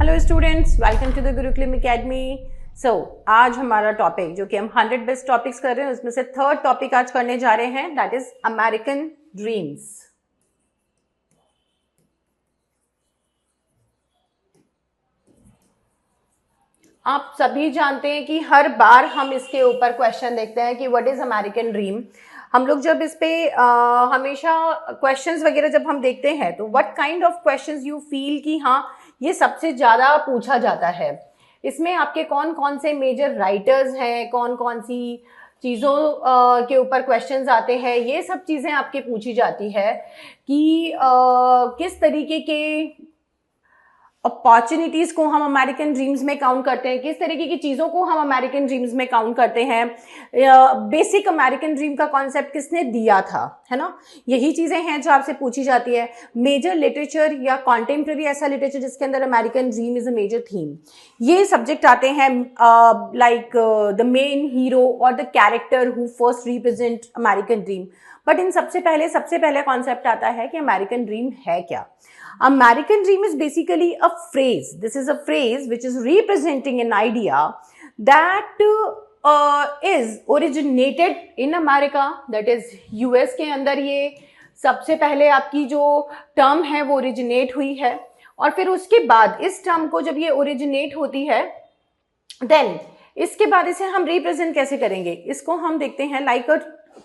Hello students, welcome to the Gurukulam academy. So आज हमारा topic जो कि हम 100 बेस्ट टॉपिक्स कर रहे हैं उसमें से थर्ड टॉपिक आज करने जा रहे हैं, दैट इज अमेरिकन ड्रीम्स। आप सभी जानते हैं कि हर बार हम इसके ऊपर क्वेश्चन देखते हैं कि व्हाट इज अमेरिकन ड्रीम। हम लोग जब इस पे हमेशा क्वेश्चंस वगैरह जब हम देखते हैं तो what kind of questions you feel कि हाँ ये सबसे ज़्यादा पूछा जाता है। इसमें आपके कौन कौन से मेजर राइटर्स हैं, कौन कौन सी चीज़ों के ऊपर क्वेश्चंस आते हैं, ये सब चीज़ें आपके पूछी जाती है कि किस तरीके के अपॉर्चुनिटीज को हम अमेरिकन ड्रीम्स में काउंट करते हैं, किस तरीके की चीज़ों को हम अमेरिकन ड्रीम्स में काउंट करते हैं, बेसिक अमेरिकन ड्रीम का कॉन्सेप्ट किसने दिया था, है ना। यही चीज़ें हैं जो आपसे पूछी जाती है। मेजर लिटरेचर या कॉन्टेम्प्रेरी ऐसा लिटरेचर जिसके अंदर American dream is a major theme, ये सब्जेक्ट आते हैं लाइक द मेन हीरो और the character who first represent American dream. But इन सबसे पहले कॉन्सेप्ट आता है कि अमेरिकन ड्रीम है क्या। American dream is basically a phrase. This is a phrase which is representing an idea that is originated in America, that is US के अंदर ये सबसे पहले आपकी जो टर्म है वो ओरिजिनेट हुई है, और फिर उसके बाद इस टर्म को जब ये ओरिजिनेट होती है देन इसके बाद इसे हम रिप्रेजेंट कैसे करेंगे, इसको हम देखते हैं like a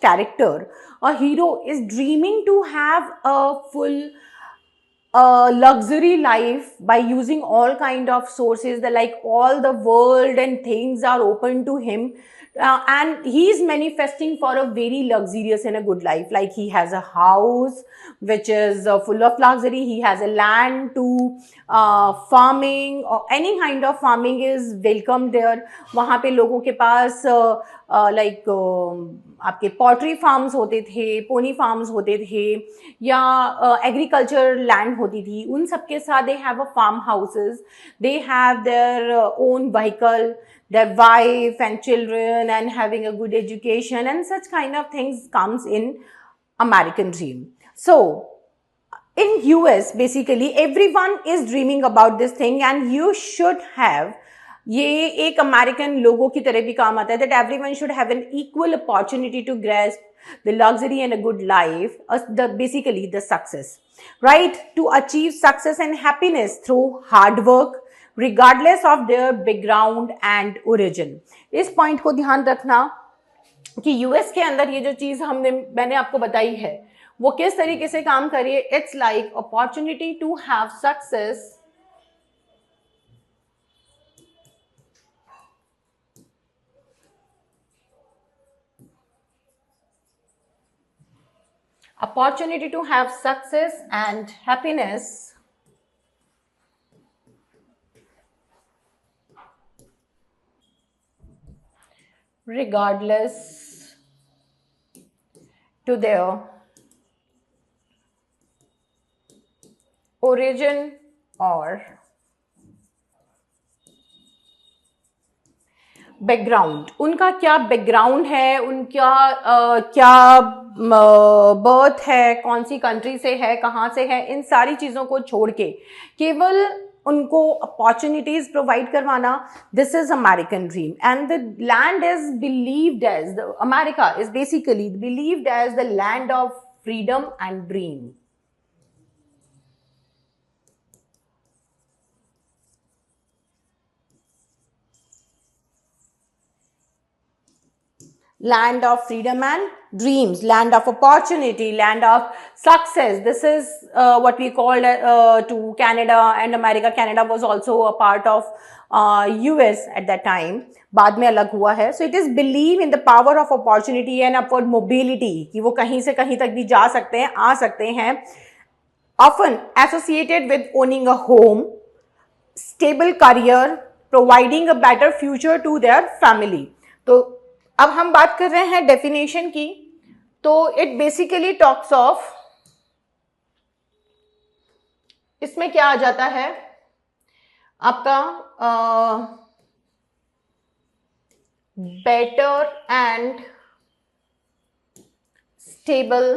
character, a hero is dreaming to have a full luxury life by using all kind of sources that like all the world and things are open to him, and he is manifesting for a very luxurious and a good life, like he has a house which is full of luxury, he has a land to farming or any kind of farming is welcome there। वहाँ पे लोगों के पास like आपके poultry farms होते थे, pony farms होते थे, या एग्रीकल्चर लैंड होती थी, उन सब के साथ they have a farm houses, they have their own vehicle, their wife and children and having a good education and such kind of things comes in American dream. So in US basically everyone is dreaming about this thing and you should have, ये एक American लोगों की तरह भी काम आता है, that everyone should have an equal opportunity to grasp the luxury and a good life, basically the success, right? To achieve success and happiness through hard work regardless of their background and origin। इस point को ध्यान रखना कि US के अंदर ये जो चीज मैंने आपको बताई है वो किस तरीके से काम करिए। It's like opportunity to have success and happiness regardless to their origin or background. उनका क्या बैकग्राउंड है, उनका क्या बर्थ है, कौन सी कंट्री से है, कहाँ से है, इन सारी चीज़ों को छोड़ के केवल उनको अपॉर्चुनिटीज प्रोवाइड करवाना, this is American dream. And the land is believed as America is basically believed as the land of freedom and dream. Land of freedom and dreams, land of opportunity, land of success. This is what we called to Canada and America. Canada was also a part of US at that time, बाद में अलग हुआ है। So it is believe in the power of opportunity and upward mobility, कि वो कहीं से कहीं तक भी जा सकते हैं, आ सकते हैं। Often associated with owning a home, stable career, providing a better future to their family। तो अब हम बात कर रहे हैं डेफिनेशन की, तो इट बेसिकली टॉक्स ऑफ, इसमें क्या आ जाता है आपका better and stable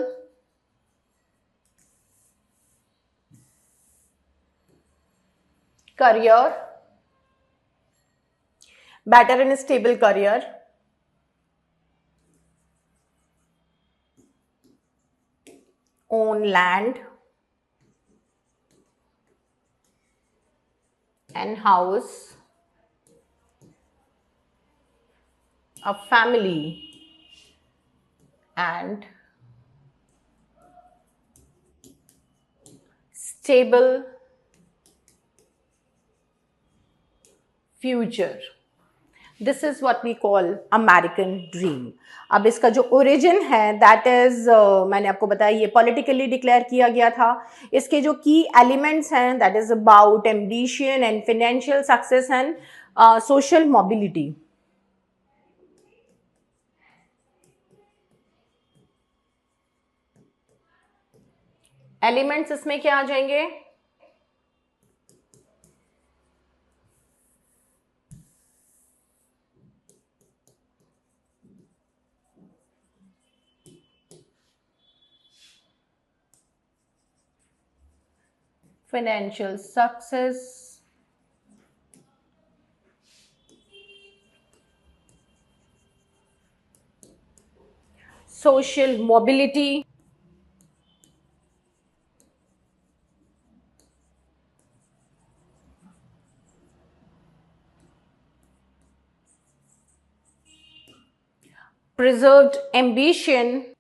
career, better and stable career, own land and house, a family and stable future. This is what we call American dream. अब इसका जो ओरिजिन है दैट इज मैंने आपको बताया ये पॉलिटिकली डिक्लेयर किया गया था. इसके जो की एलिमेंट्स हैं that is about ambition and financial success and social mobility. Elements इसमें क्या आ जाएंगे? financial success, social mobility, preserved ambition,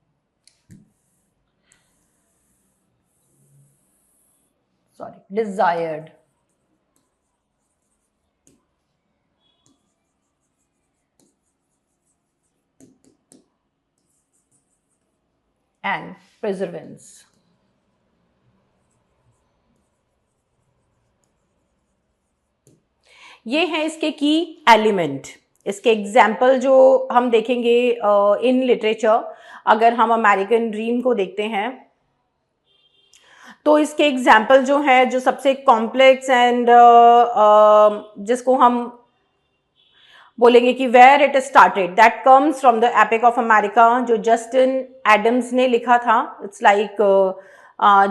desired and perseverance. ये हैं इसके की एलिमेंट. इसके एग्जाम्पल जो हम देखेंगे इन लिटरेचर, अगर हम अमेरिकन ड्रीम को देखते हैं तो इसके एग्जाम्पल जो है जो सबसे कॉम्प्लेक्स एंड जिसको हम बोलेंगे कि where it started that comes from the epic of America जो जस्टिन एडम्स ने लिखा था. इट्स लाइक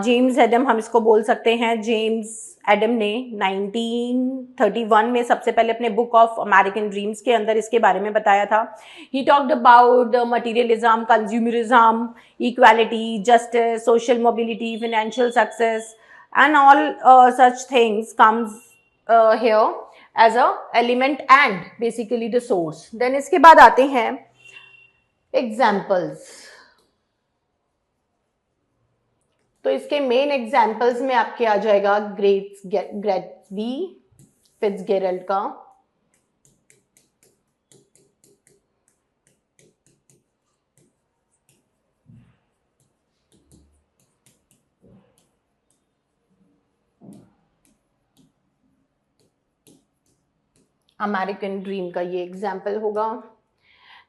जेम्स एडम हम इसको बोल सकते हैं. जेम्स एडम ने 1931 में सबसे पहले अपने बुक ऑफ अमेरिकन ड्रीम्स के अंदर इसके बारे में बताया था. He talked about the materialism, consumerism, equality, justice, social mobility, financial success and all such things comes here as a element and basically the source. Then इसके बाद आते हैं examples. तो इसके मेन एग्जाम्पल्स में आपके आ जाएगा ग्रेट्सबी, फिट्जगेरल्ड का, अमेरिकन ड्रीम का ये एग्जाम्पल होगा.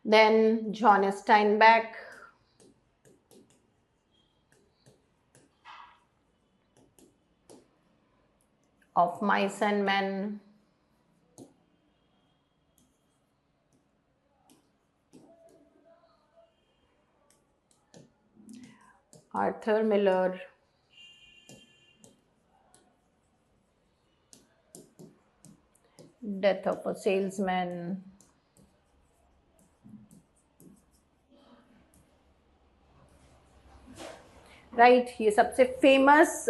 Then John Steinbeck, of mice and man, Arthur Miller, Death of a Salesman, right. ये सबसे फेमस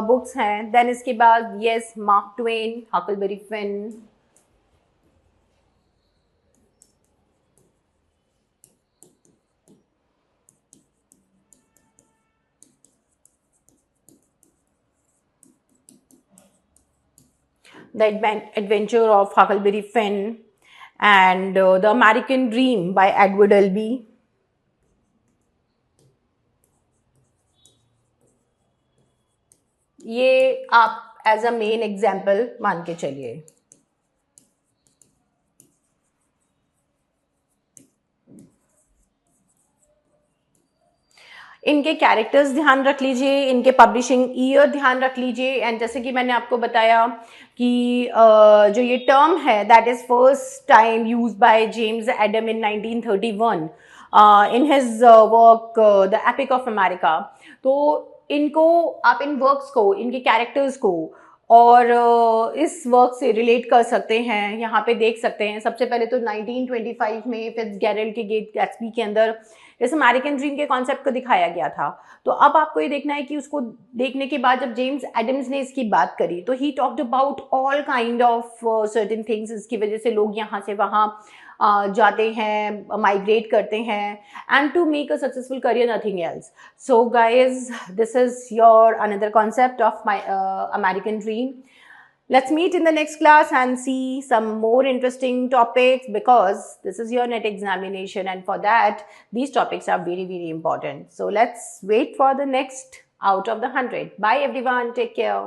बुक्स हैं. देन इसके बाद yes Mark Twain, Huckleberry Finn, The Adventure of Huckleberry Finn, and The American Dream by Edward Albee. ये आप as a main example मान के चलिए. इनके कैरेक्टर्स ध्यान रख लीजिए, इनके पब्लिशिंग ईयर ध्यान रख लीजिए. एंड जैसे कि मैंने आपको बताया कि जो ये टर्म है that is first time used by James Adam in 1931 in his work the epic of America. तो इनको आप इन वर्क्स को, इनके कैरेक्टर्स को और इस वर्क से रिलेट कर सकते हैं। यहाँ पे देख सकते हैं सबसे पहले तो 1925 में फिट्जगेरल्ड के ग्रेट गैट्सबी के अंदर इस अमेरिकन ड्रीम के कॉन्सेप्ट को दिखाया गया था। तो अब आपको ये देखना है कि उसको देखने के बाद जब जेम्स एडम्स ने इसकी बात करी तो he talked about all kind of certain things, इसकी वजह से लोग यहाँ से वहाँ जाते हैं, माइग्रेट करते हैं, and to make a successful career nothing else. So guys, this is your another concept of my American dream. Let's meet in the next class and see some more interesting topics, because this is your net examination, and for that these topics are very, very important. So let's wait for the next out of the 100. Bye everyone, take care.